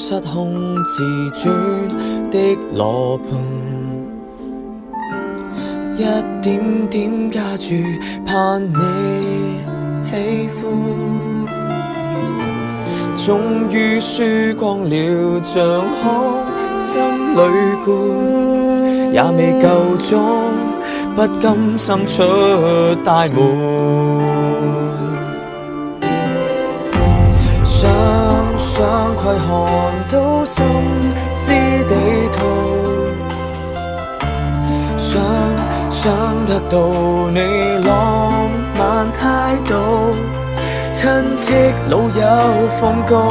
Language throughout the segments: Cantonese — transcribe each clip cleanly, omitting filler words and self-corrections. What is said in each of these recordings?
失控自轉的羅盤，一點點加注，盼你喜歡。終於輸光了像空心裏灌，也未夠鐘，不甘心出大門。想窺看到心思地圖，想得到你浪漫態度，親戚老友奉告，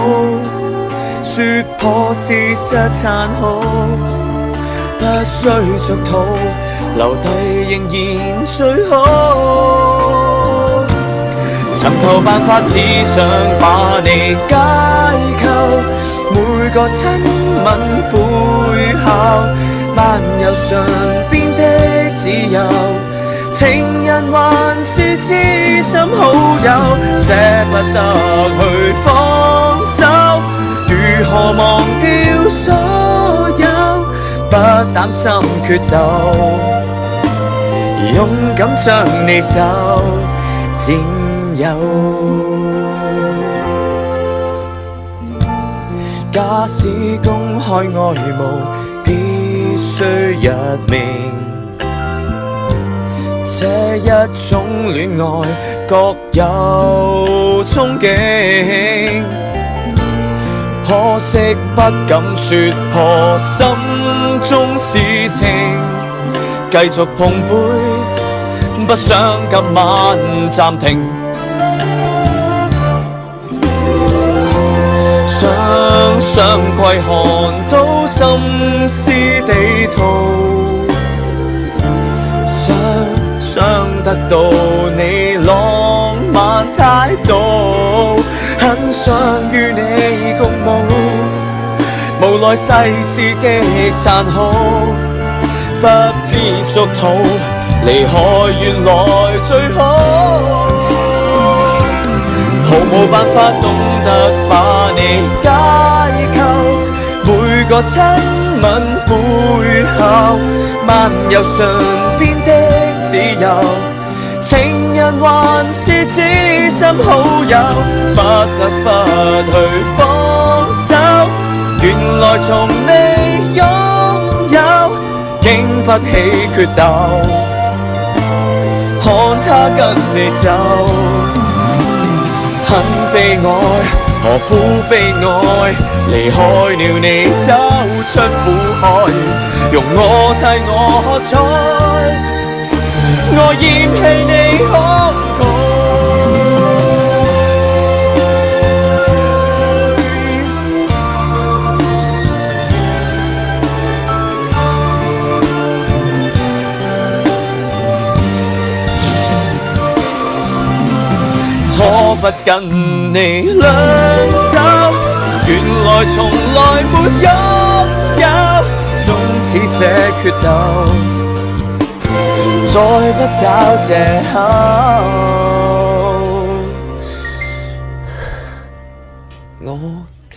說破事實殘酷，不需着套，留低仍然最好。尋求辦法，只想把你解構，每個親吻背後，漫遊唇邊的自由。情人還是知心好友，捨不得去放手，如何忘掉所有？不擔心決鬥，勇敢將你手佔有。假使公開愛慕，必須日明。這一種戀愛各有憧憬，可惜不敢說破心中事情，繼續碰杯，不想今晚暫停。想窺看到心思地圖，想得到你浪漫態度，很想與你共舞，無奈世事極殘酷，不必俗套，離開原來最好。毫無辦法懂得把你解構，每個親吻背後，漫遊唇邊的自由。情人還是知心好友，不得不去放手，原來從未擁有，經不起決鬥，看他跟你走。很悲哀，何苦悲哀？離開了你，走出苦海，容我替我喝彩。我厭棄你慷慨。拖不緊你兩手，原來從來沒擁有，終此這決鬥，再不找藉口。我靠。